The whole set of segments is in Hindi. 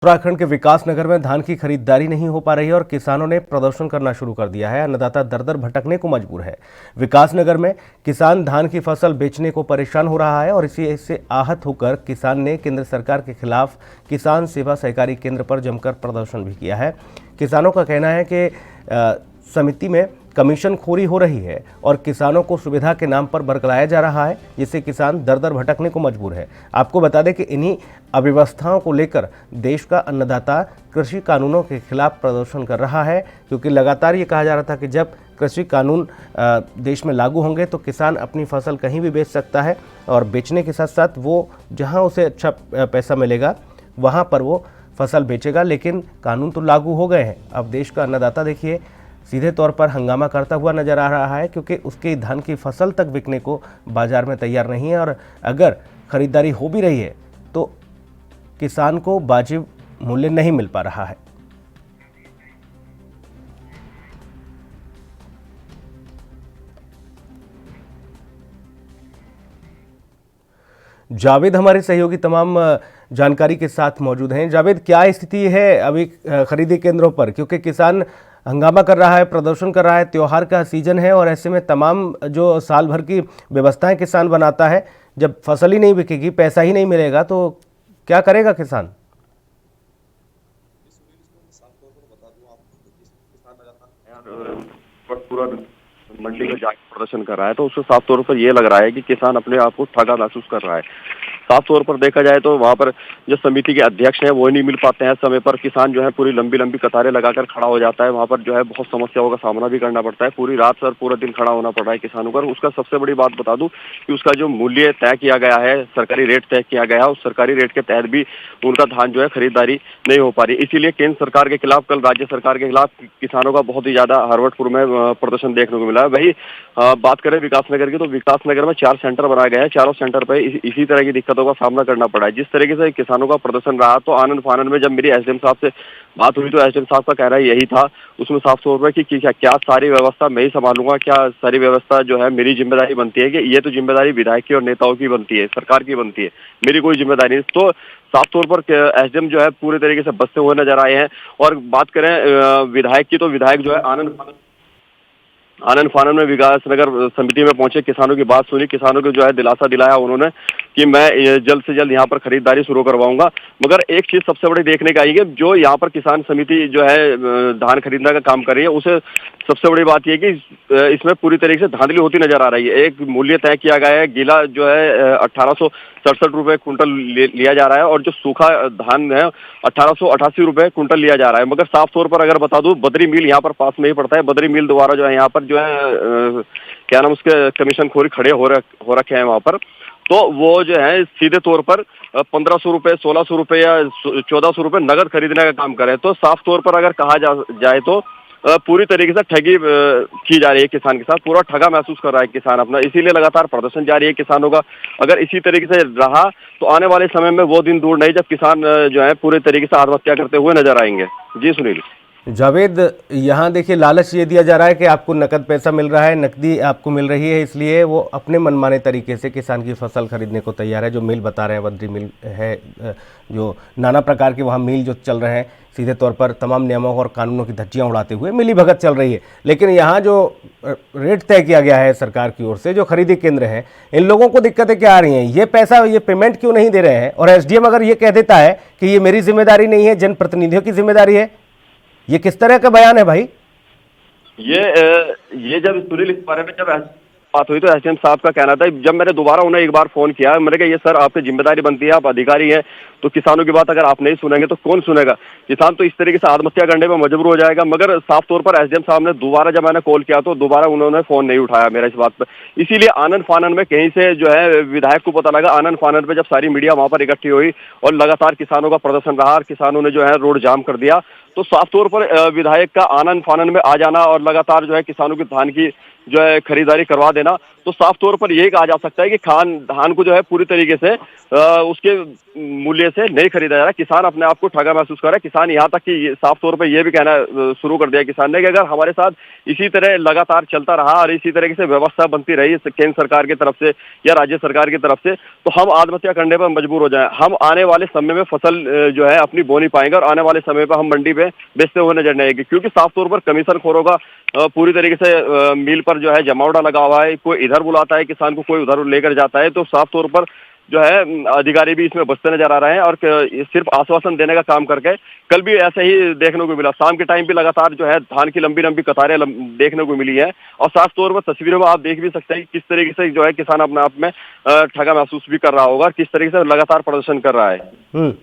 उत्तराखंड के विकासनगर में धान की खरीदारी नहीं हो पा रही है और किसानों ने प्रदर्शन करना शुरू कर दिया है। अन्नदाता दर दर भटकने को मजबूर है। विकासनगर में किसान धान की फसल बेचने को परेशान हो रहा है और इसी से आहत होकर किसान ने केंद्र सरकार के खिलाफ किसान सेवा सहकारी केंद्र पर जमकर प्रदर्शन भी किया है। किसानों का कहना है कि समिति में कमीशन खोरी हो रही है और किसानों को सुविधा के नाम पर बरगलाया जा रहा है, जिससे किसान दर दर भटकने को मजबूर है। आपको बता दें कि इन्हीं अव्यवस्थाओं को लेकर देश का अन्नदाता कृषि कानूनों के खिलाफ प्रदर्शन कर रहा है, क्योंकि लगातार ये कहा जा रहा था कि जब कृषि कानून देश में लागू होंगे तो किसान अपनी फसल कहीं भी बेच सकता है और बेचने के साथ साथ वो जहाँ उसे अच्छा पैसा मिलेगा वहाँ पर वो फसल बेचेगा। लेकिन कानून तो लागू हो गए हैं। अब देश का अन्नदाता देखिए सीधे तौर पर हंगामा करता हुआ नजर आ रहा है, क्योंकि उसके धान की फसल तक बिकने को बाजार में तैयार नहीं है और अगर खरीदारी हो भी रही है तो किसान को वाजिब मूल्य नहीं मिल पा रहा है। जावेद हमारे सहयोगी तमाम जानकारी के साथ मौजूद हैं। जावेद, क्या स्थिति है अभी खरीदी केंद्रों पर, क्योंकि किसान हंगामा कर रहा है, प्रदर्शन कर रहा है, त्योहार का सीजन है और ऐसे में तमाम जो साल भर की व्यवस्थाएं किसान बनाता है, जब फसल ही नहीं बिकेगी, पैसा ही नहीं मिलेगा तो क्या करेगा किसान? पूरा मंडी में जाकर प्रदर्शन कर रहा है तो उसको साफ तौर पर ये लग रहा है कि किसान अपने आप को ठगा महसूस कर रहा है। साफ तौर पर देखा जाए तो वहाँ पर जो समिति के अध्यक्ष हैं वो नहीं मिल पाते हैं समय पर। किसान जो है पूरी लंबी लंबी कतारें लगाकर खड़ा हो जाता है। वहाँ पर जो है बहुत समस्याओं का सामना भी करना पड़ता है। पूरी रात सर पूरा दिन खड़ा होना पड़ रहा है किसानों का। उसका सबसे बड़ी बात बता दूं कि उसका जो मूल्य तय किया गया है, सरकारी रेट तय किया गया है, उस सरकारी रेट के तहत भी उनका धान जो है खरीदारी नहीं हो पा रही। इसीलिए केंद्र सरकार के खिलाफ कल राज्य सरकार के खिलाफ किसानों का बहुत ही ज्यादा हरवटपुर में प्रदर्शन देखने को मिला है। वही बात करें विकासनगर की तो विकासनगर में 4 सेंटर बनाए गए हैं। चारों सेंटर पर इसी तरह की दिक्कतों का सामना करना पड़ा है। जिस तरीके से किसानों का प्रदर्शन रहा तो आनंद फानन में जब मेरी एसडीएम साहब से बात हुई तो एसडीएम साहब का कहना यही था उसमें साफ तौर पर कि क्या सारी व्यवस्था मैं ही संभालूंगा, क्या सारी व्यवस्था जो है मेरी जिम्मेदारी बनती है, कि ये तो जिम्मेदारी विधायक की और नेताओं की बनती है, सरकार की बनती है, मेरी कोई जिम्मेदारी नहीं। तो साफ तौर पर एसडीएम जो है पूरे तरीके से बसते हुए नजर आए हैं। और बात करें विधायक की तो विधायक जो है आनंद फानन में विकासनगर समिति में पहुंचे, किसानों की बात सुनी, किसानों को जो है दिलासा दिलाया उन्होंने कि मैं जल्द से जल्द यहाँ पर खरीदारी शुरू करवाऊंगा। मगर एक चीज सबसे बड़ी देखने का आई है, जो यहाँ पर किसान समिति जो है धान खरीदने का काम कर रही है उसे सबसे बड़ी बात यह कि इसमें पूरी तरीके से धांधली होती नजर आ रही है। एक मूल्य तय किया गया है, गीला जो है 1867 रुपए कुंटल लिया जा रहा है और जो सूखा धान है 1888 रुपए कुंटल लिया जा रहा है। मगर साफ तौर पर अगर बता दूं बद्री मिल यहाँ पर पास में ही पड़ता है। बद्री मिल द्वारा जो है यहाँ पर जो है क्या नाम उसके कमीशन खोरी खड़े हो रखे हैं वहां पर। तो वो जो है सीधे तौर पर 1500 रुपए, 1600 रुपए या 1400 रुपए नगद खरीदने का काम करे। तो साफ तौर पर अगर कहा जाए तो पूरी तरीके से ठगी की जा रही है किसान के साथ। पूरा ठगा महसूस कर रहा है किसान अपना, इसीलिए लगातार प्रदर्शन जारी है किसानों का। अगर इसी तरीके से रहा तो आने वाले समय में वो दिन दूर नहीं जब किसान जो है पूरे तरीके से आत्महत्या करते हुए नजर आएंगे। जी सुनील। जावेद, यहाँ देखिए लालच ये दिया जा रहा है कि आपको नकद पैसा मिल रहा है, नकदी आपको मिल रही है, इसलिए वो अपने मनमाने तरीके से किसान की फसल खरीदने को तैयार है। जो मिल बता रहे हैं बद्री मिल है, जो नाना प्रकार के वहाँ मिल जो चल रहे हैं, सीधे तौर पर तमाम नियमों और कानूनों की धज्जियाँ उड़ाते हुए मिली भगत चल रही है। लेकिन यहाँ जो रेट तय किया गया है सरकार की ओर से, जो खरीदी केंद्र हैं, इन लोगों को दिक्कतें क्या आ रही हैं? ये पैसा, ये पेमेंट क्यों नहीं दे रहे हैं? और एसडीएम अगर ये कह देता है कि ये मेरी जिम्मेदारी नहीं है, जनप्रतिनिधियों की जिम्मेदारी है, ये किस तरह का बयान है भाई? ये जब सुनील इस बारे में जब बात हुई तो एसडीएम साहब का कहना था, जब मैंने दोबारा उन्हें एक बार फोन किया, मैंने कहा ये सर आपकी जिम्मेदारी बनती है, आप अधिकारी हैं, तो किसानों की बात अगर आप नहीं सुनेंगे तो कौन सुनेगा? किसान तो इस तरीके से आत्महत्या करने में मजबूर हो जाएगा। मगर साफ तौर पर एसडीएम साहब ने दोबारा जब मैंने कॉल किया तो दोबारा उन्होंने फोन नहीं उठाया मेरा इस बात पर। इसीलिए आनंद फानन में कहीं से जो है विधायक को पता लगा, आनंद फानन में जब सारी मीडिया वहां पर इकट्ठी हुई और लगातार किसानों का प्रदर्शन रहा और किसानों ने जो है रोड जाम कर दिया, तो साफ तौर पर विधायक का आनंद फानन में आ जाना और लगातार जो है किसानों की धान की जो है खरीदारी करवा देना, तो साफ तौर पर यही कहा जा सकता है कि धान को जो है पूरी तरीके से उसके मूल्य से नहीं खरीदा जा रहा। किसान अपने आप को ठगा महसूस कर रहा है। किसान यहाँ तक कि साफ तौर पर यह भी कहना शुरू कर दिया किसान ने कि अगर हमारे साथ इसी तरह लगातार चलता रहा और इसी तरीके से व्यवस्था बनती रही केंद्र सरकार की तरफ से या राज्य सरकार की तरफ से, तो हम आत्महत्या करने पर मजबूर हो जाएं। हम आने वाले समय में फसल जो है अपनी बो नहीं पाएंगे और आने वाले समय पर हम मंडी पे बेचते हुए नजर नहीं आएंगे, क्योंकि साफ तौर पर कमीशन खोरों का पूरी तरीके से मिल पर जो है जमावड़ा लगा हुआ है। कोई इधर बुलाता है किसान को, कोई उधर लेकर जाता है। तो साफ तौर पर जो है अधिकारी भी इसमें बचते नजर आ रहे हैं और सिर्फ आश्वासन देने का काम करके कल भी ऐसे ही देखने को मिला। शाम के टाइम भी लगातार जो है धान की लंबी लंबी कतारें देखने को मिली है और साफ तौर पर तस्वीरों में आप देख भी सकते हैं किस तरीके से जो है किसान अपने आप में ठगा महसूस भी कर रहा होगा और किस तरीके से लगातार प्रदर्शन कर रहा है।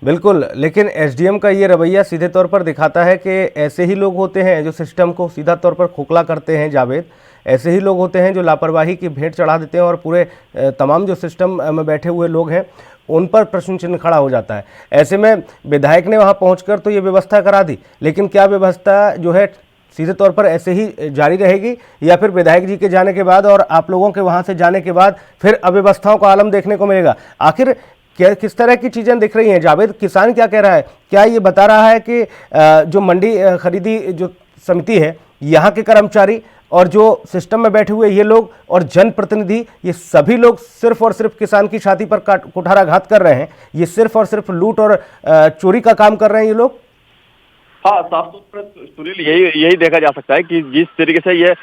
बिल्कुल, लेकिन एसडीएम का ये रवैया सीधे तौर पर दिखाता है कि ऐसे ही लोग होते हैं जो सिस्टम को सीधा तौर पर खोखला करते हैं। जावेद, ऐसे ही लोग होते हैं जो लापरवाही की भेंट चढ़ा देते हैं और पूरे तमाम जो सिस्टम में बैठे हुए लोग हैं उन पर प्रश्न चिन्ह खड़ा हो जाता है। ऐसे में विधायक ने वहाँ पहुँचकर तो ये व्यवस्था करा दी, लेकिन क्या व्यवस्था जो है सीधे तौर पर ऐसे ही जारी रहेगी या फिर विधायक जी के जाने के बाद और आप लोगों के वहाँ से जाने के बाद फिर अव्यवस्थाओं का आलम देखने को मिलेगा? आखिर क्या किस तरह की चीज़ें दिख रही हैं? जावेद, किसान क्या कह रहा है? क्या ये बता रहा है कि जो मंडी खरीदी जो समिति है, यहाँ के कर्मचारी और जो सिस्टम में बैठे हुए ये लोग और जनप्रतिनिधि, ये सभी लोग सिर्फ और सिर्फ किसान की छाती पर कुठाराघात कर रहे हैं? ये सिर्फ और सिर्फ लूट और चोरी का काम कर रहे हैं ये लोग? हाँ, साफ तौर पर सुनील यही देखा जा सकता है कि जिस तरीके से ये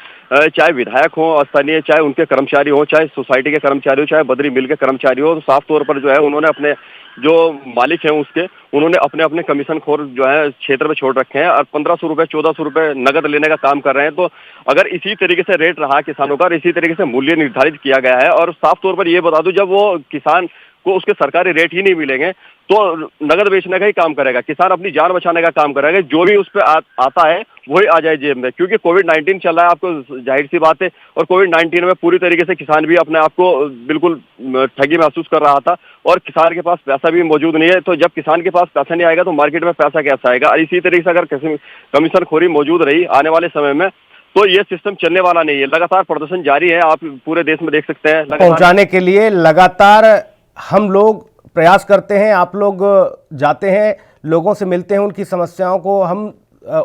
चाहे विधायक हो स्थानीय, चाहे उनके कर्मचारी हो, चाहे सोसाइटी के कर्मचारी हो, चाहे बद्री मिल के कर्मचारी हो, तो साफ तौर पर जो है उन्होंने अपने जो मालिक हैं उन्होंने अपने अपने कमीशन खोर जो है क्षेत्र में छोड़ रखे हैं और 1500 रुपए 1400 रुपए नगद लेने का काम कर रहे हैं। तो अगर इसी तरीके से रेट रहा किसानों का और इसी तरीके से मूल्य निर्धारित किया गया है और साफ तौर पर ये बता दूं, जब वो किसान को उसके सरकारी रेट ही नहीं मिलेंगे तो नगद बेचने का ही काम करेगा, किसान अपनी जान बचाने का काम करेगा। जो भी उस पर आता है वही आ जाए जेब में, क्योंकि कोविड-19 चल रहा है, आपको जाहिर सी बात है। और कोविड-19 में पूरी तरीके से किसान भी अपने आप को बिल्कुल ठगी महसूस कर रहा था और किसान के पास पैसा भी मौजूद नहीं है। तो जब किसान के पास पैसा नहीं आएगा तो मार्केट में पैसा कैसे आएगा? और इसी तरीके से अगर कमीशन खोरी मौजूद रही आने वाले समय में तो ये सिस्टम चलने वाला नहीं है। लगातार प्रदर्शन जारी है, आप पूरे देश में देख सकते हैं। पहुंचाने के लिए लगातार हम लोग प्रयास करते हैं, आप लोग जाते हैं, लोगों से मिलते हैं, उनकी समस्याओं को हम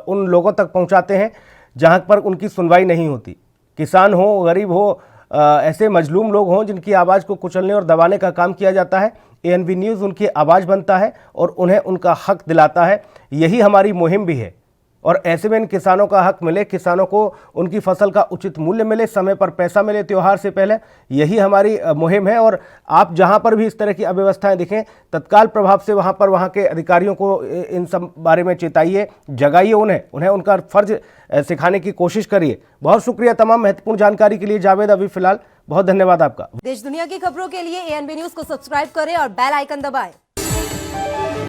उन लोगों तक पहुंचाते हैं जहां पर उनकी सुनवाई नहीं होती। किसान हो, गरीब हो, ऐसे मजलूम लोग हों जिनकी आवाज़ को कुचलने और दबाने का काम किया जाता है, एएनबी न्यूज़ उनकी आवाज़ बनता है और उन्हें उनका हक दिलाता है। यही हमारी मुहिम भी है और ऐसे में इन किसानों का हक मिले, किसानों को उनकी फसल का उचित मूल्य मिले, समय पर पैसा मिले त्योहार से पहले, यही हमारी मुहिम है। और आप जहां पर भी इस तरह की अव्यवस्थाएं दिखें, तत्काल प्रभाव से वहां के अधिकारियों को इन सब बारे में चेताइए, जगाइए उन्हें उनका फर्ज सिखाने की कोशिश करिए। बहुत शुक्रिया तमाम महत्वपूर्ण जानकारी के लिए जावेद। अभी फिलहाल बहुत धन्यवाद आपका। देश दुनिया की खबरों के लिए एएनबी न्यूज को सब्सक्राइब करें और बेल आइकन दबाएं।